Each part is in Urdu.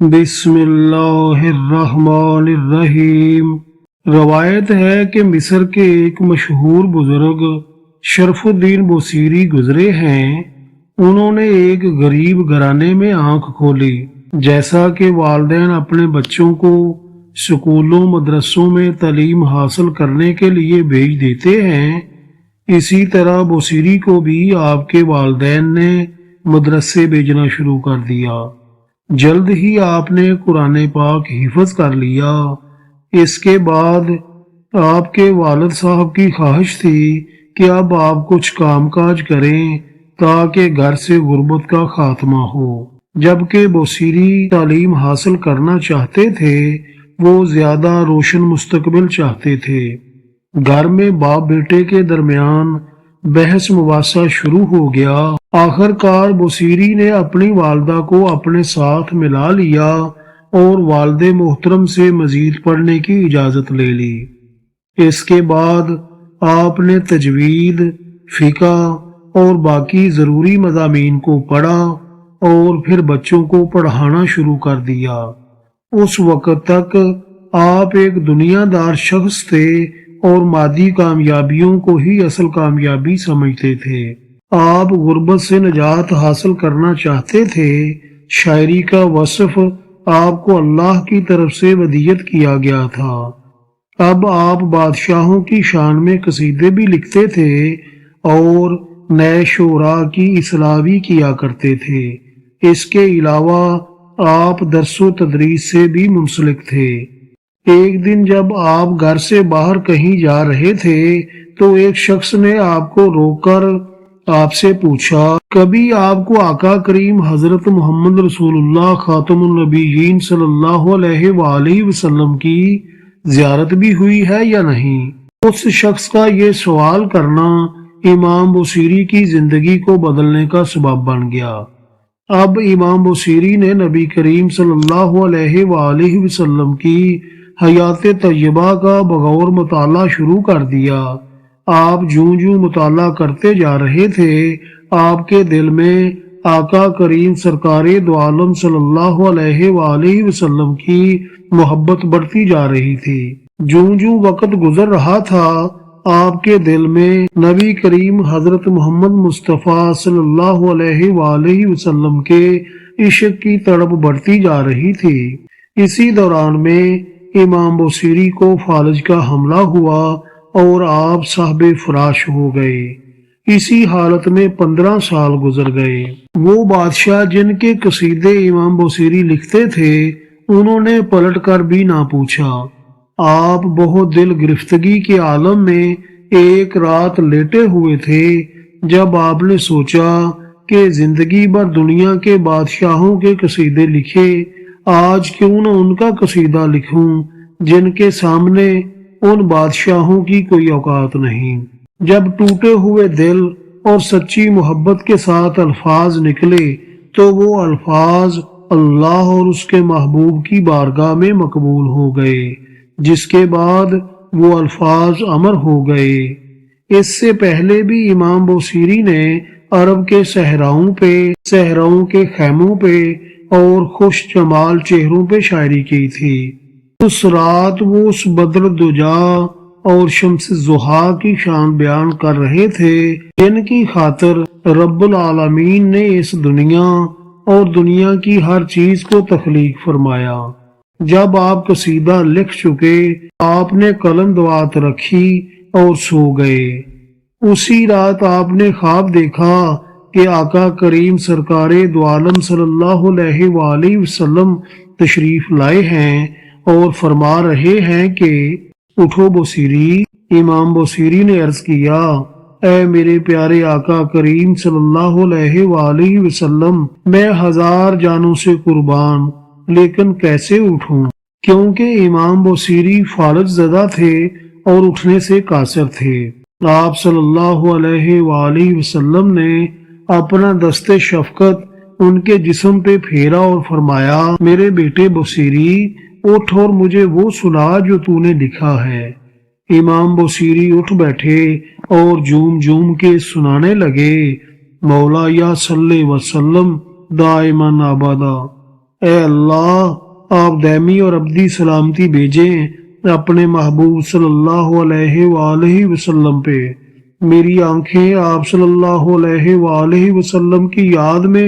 بسم اللہ الرحمن الرحیم۔ روایت ہے کہ مصر کے ایک مشہور بزرگ شرف الدین بوصیری گزرے ہیں۔ انہوں نے ایک غریب گھرانے میں آنکھ کھولی۔ جیسا کہ والدین اپنے بچوں کو سکولوں مدرسوں میں تعلیم حاصل کرنے کے لیے بھیج دیتے ہیں، اسی طرح بوصیری کو بھی آپ کے والدین نے مدرسے بھیجنا شروع کر دیا۔ جلد ہی آپ نے قرآن پاک حفظ کر لیا۔ اس کے بعد آپ کے والد صاحب کی خواہش تھی کہ اب آپ کچھ کام کاج کریں تاکہ گھر سے غربت کا خاتمہ ہو۔ جبکہ بوصیری تعلیم حاصل کرنا چاہتے تھے، وہ زیادہ روشن مستقبل چاہتے تھے۔ گھر میں باپ بیٹے کے درمیان بحث مباحثہ شروع ہو گیا۔ آخر کار بوصیری نے اپنی والدہ کو اپنے ساتھ ملا لیا اور والد محترم سے مزید پڑھنے کی اجازت لے لی۔ اس کے بعد آپ نے تجوید، فقہ اور باقی ضروری مضامین کو پڑھا اور پھر بچوں کو پڑھانا شروع کر دیا۔ اس وقت تک آپ ایک دنیا دار شخص تھے اور مادی کامیابیوں کو ہی اصل کامیابی سمجھتے تھے۔ آپ غربت سے نجات حاصل کرنا چاہتے تھے۔ شاعری کا وصف آپ کو اللہ کی طرف سے ودیت کیا گیا تھا۔ اب آپ بادشاہوں کی شان میں قصیدے بھی لکھتے تھے اور نئے شعراء کی اصلاح بھی کیا کرتے تھے۔ اس کے علاوہ آپ درس و تدریس سے بھی منسلک تھے۔ ایک دن جب آپ گھر سے باہر کہیں جا رہے تھے تو ایک شخص نے آپ کو روک کر آپ سے پوچھا، کبھی آپ کو آقا کریم حضرت محمد رسول اللہ خاتم النبیین صلی اللہ علیہ وآلہ وسلم کی زیارت بھی ہوئی ہے یا نہیں؟ اس شخص کا یہ سوال کرنا امام بوصیری کی زندگی کو بدلنے کا سبب بن گیا۔ اب امام بوصیری نے نبی کریم صلی اللہ علیہ وآلہ وسلم کی حیات طیبہ کا بغور مطالعہ شروع کر دیا۔ آپ جوں جوں مطالعہ کرتے جا رہے تھے، آپ کے دل میں آقا کریم سرکار دو عالم صلی اللہ علیہ وآلہ وسلم کی محبت بڑھتی جا رہی تھی۔ جوں جوں وقت گزر رہا تھا، آپ کے دل میں نبی کریم حضرت محمد مصطفیٰ صلی اللہ علیہ وآلہ وسلم کے عشق کی تڑپ بڑھتی جا رہی تھی۔ اسی دوران میں امام بوصیری کو فالج کا حملہ ہوا اور آپ صاحب فراش ہو گئے۔ اسی حالت میں 15 سال گزر گئے۔ وہ بادشاہ جن کے قصیدے امام بوصیری لکھتے تھے، انہوں نے پلٹ کر بھی نہ پوچھا۔ آپ بہت دل گرفتگی کے عالم میں ایک رات لیٹے ہوئے تھے جب آپ نے سوچا کہ زندگی بھر دنیا کے بادشاہوں کے قصیدے لکھے، آج کیوں نہ ان کا قصیدہ لکھوں جن کے سامنے ان بادشاہوں کی کوئی اوقات نہیں۔ جب ٹوٹے ہوئے دل اور سچی محبت کے ساتھ الفاظ نکلے تو وہ الفاظ اللہ اور اس کے محبوب کی بارگاہ میں مقبول ہو گئے، جس کے بعد وہ الفاظ امر ہو گئے۔ اس سے پہلے بھی امام بوصیری نے عرب کے صحراؤں کے خیموں پہ اور خوش جمال چہروں پہ شاعری کی تھی۔ اس رات وہ اس بدر دجا اور شمس ضحیٰ کی شان بیان کر رہے تھے جن کی خاطر رب العالمین نے اس دنیا اور دنیا کی ہر چیز کو تخلیق فرمایا۔ جب آپ قصیدہ لکھ چکے، آپ نے قلم دوات رکھی اور سو گئے۔ اسی رات آپ نے خواب دیکھا کہ آقا کریم سرکار دو عالم صلی اللہ علیہ وآلہ وسلم تشریف لائے ہیں اور فرما رہے ہیں کہ اٹھو بوصیری۔ امام بوصیری نے عرض کیا، اے میرے پیارے آقا کریم صلی اللہ علیہ وآلہ وسلم، میں 1000 جانوں سے قربان، لیکن کیسے اٹھوں؟ کیونکہ امام بوصیری فالج زدہ تھے اور اٹھنے سے قاصر تھے۔ آپ صلی اللہ علیہ وآلہ وسلم نے اپنا دست شفقت ان کے جسم پہ پھیرا اور فرمایا، میرے بیٹے بوصیری، اٹھ اور مجھے وہ سنا جو تو نے لکھا ہے۔ امام بوصیری اٹھ بیٹھے اور جھوم جھوم کے سنانے لگے، مولا یا صلی وسلم دائما ابدا، اے اللہ آپ دائمی اور ابدی سلامتی بھیجیں اپنے محبوب صلی اللہ علیہ وآلہ وسلم پہ۔ میری آنکھیں آپ صلی اللہ علیہ وآلہ وسلم کی یاد میں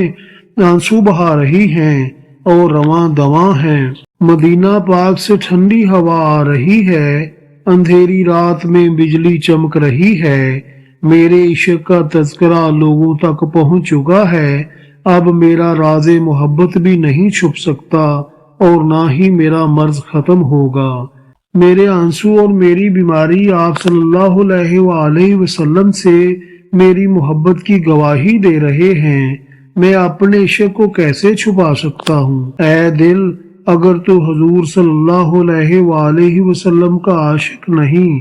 آنسو بہا رہی ہیں اور رواں دواں ہیں۔ مدینہ پاک سے ٹھنڈی ہوا آ رہی ہے، اندھیری رات میں بجلی چمک رہی ہے۔ میرے عشق کا تذکرہ لوگوں تک پہنچ چکا ہے، اب میرا راز محبت بھی نہیں چھپ سکتا اور نہ ہی میرا مرض ختم ہوگا۔ میرے آنسو اور میری بیماری آپ صلی اللہ علیہ وآلہ وسلم سے میری محبت کی گواہی دے رہے ہیں، میں اپنے عشق کو کیسے چھپا سکتا ہوں؟ اے دل، اگر تو حضور صلی اللہ علیہ وآلہ وسلم کا عاشق نہیں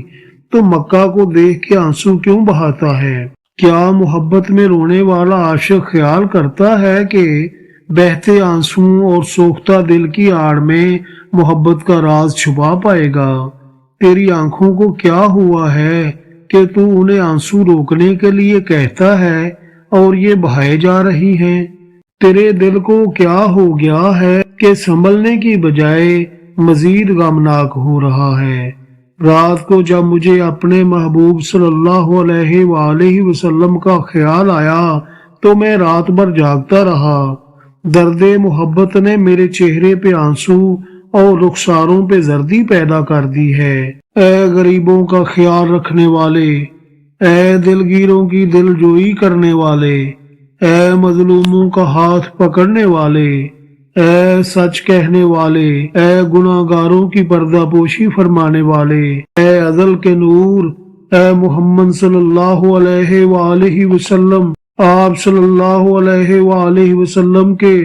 تو مکہ کو دیکھ کے آنسو کیوں بہاتا ہے؟ کیا محبت میں رونے والا عاشق خیال کرتا ہے کہ بہتے آنسو اور سوختہ دل کی آڑ میں محبت کا راز چھپا پائے گا؟ تیری آنکھوں کو کیا ہوا ہے کہ تو انہیں آنسو روکنے کے لیے کہتا ہے اور یہ بہائے جا رہی ہیں؟ تیرے دل کو کیا ہو گیا ہے کہ سنبھلنے کی بجائے مزید غمناک ہو رہا ہے؟ رات کو جب مجھے اپنے محبوب صلی اللہ علیہ وآلہ وسلم کا خیال آیا تو میں رات بھر جاگتا رہا۔ درد محبت نے میرے چہرے پہ آنسو اور رخساروں پہ زردی پیدا کر دی ہے۔ اے غریبوں کا خیال رکھنے والے، اے دلگیروں کی دل جوئی کرنے والے، اے مظلوموں کا ہاتھ پکڑنے والے، اے سچ کہنے والے، اے گناہ گاروں کی پردہ پوشی فرمانے والے، اے ازل کے نور، اے محمد صلی اللہ علیہ وآلہ وسلم، آپ صلی اللہ علیہ وآلہ وسلم کے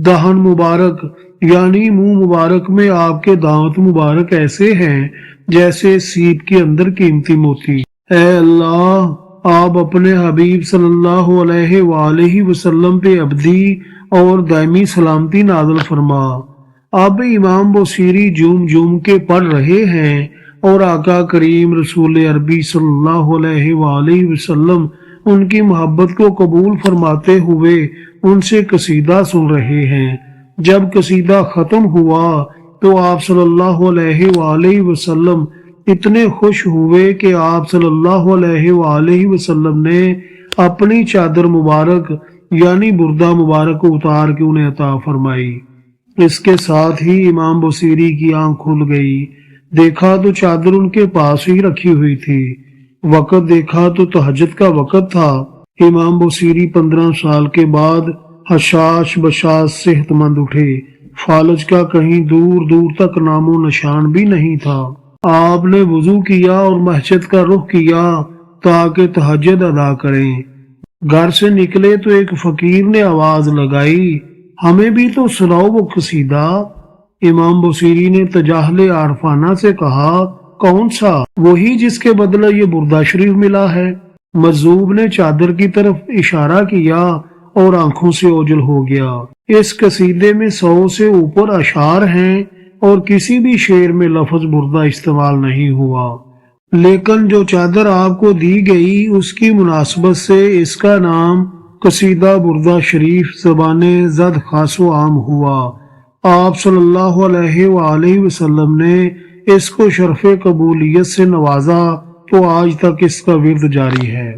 دہن مبارک یعنی منہ مبارک میں آپ کے دانت مبارک ایسے ہیں جیسے سیپ کے اندر قیمتی موتی۔ اے اللہ، آپ اپنے حبیب صلی اللہ علیہ وآلہ وسلم پہ ابدی اور دائمی سلامتی نازل فرما۔ اب امام بصیری جوم جوم کے پڑھ رہے ہیں اور آقا کریم رسول عربی صلی اللہ علیہ وآلہ وسلم ان کی محبت کو قبول فرماتے ہوئے ان سے قصیدہ سن رہے ہیں۔ جب قصیدہ ختم ہوا تو آپ صلی اللہ علیہ وآلہ وسلم اتنے خوش ہوئے کہ آپ صلی اللہ علیہ وآلہ وسلم نے اپنی چادر مبارک یعنی بردہ مبارک اتار کے انہیں عطا فرمائی۔ اس کے ساتھ ہی امام بصیری کی آنکھ کھل گئی، دیکھا تو چادر ان کے پاس ہی رکھی ہوئی تھی۔ وقت دیکھا تو تہجد کا وقت تھا۔ امام بصیری 15 سال کے بعد حشاش بشاش صحت مند اٹھے۔ فالج کا کہیں دور دور تک نام و نشان بھی نہیں تھا۔ آپ نے وضو کیا اور مسجد کا رخ کیا تاکہ تہجد ادا کریں۔ گھر سے نکلے تو ایک فقیر نے آواز لگائی، ہمیں بھی تو سناؤ وہ قصیدہ۔ امام بصیری نے تجاہل عارفانہ سے کہا، کون سا؟ وہی جس کے بدلے یہ بردہ شریف ملا ہے۔ مجذوب نے چادر کی طرف اشارہ کیا اور آنکھوں سے اوجھل ہو گیا۔ اس قصیدے میں 100 سے اوپر اشعار ہیں اور کسی بھی شعر میں لفظ بردہ استعمال نہیں ہوا، لیکن جو چادر آپ کو دی گئی اس کی مناسبت سے اس کا نام قصیدہ بردہ شریف زبان زد خاص و عام ہوا۔ آپ صلی اللہ علیہ وآلہ وسلم نے اس کو شرف قبولیت سے نوازا تو آج تک اس کا ورد جاری ہے۔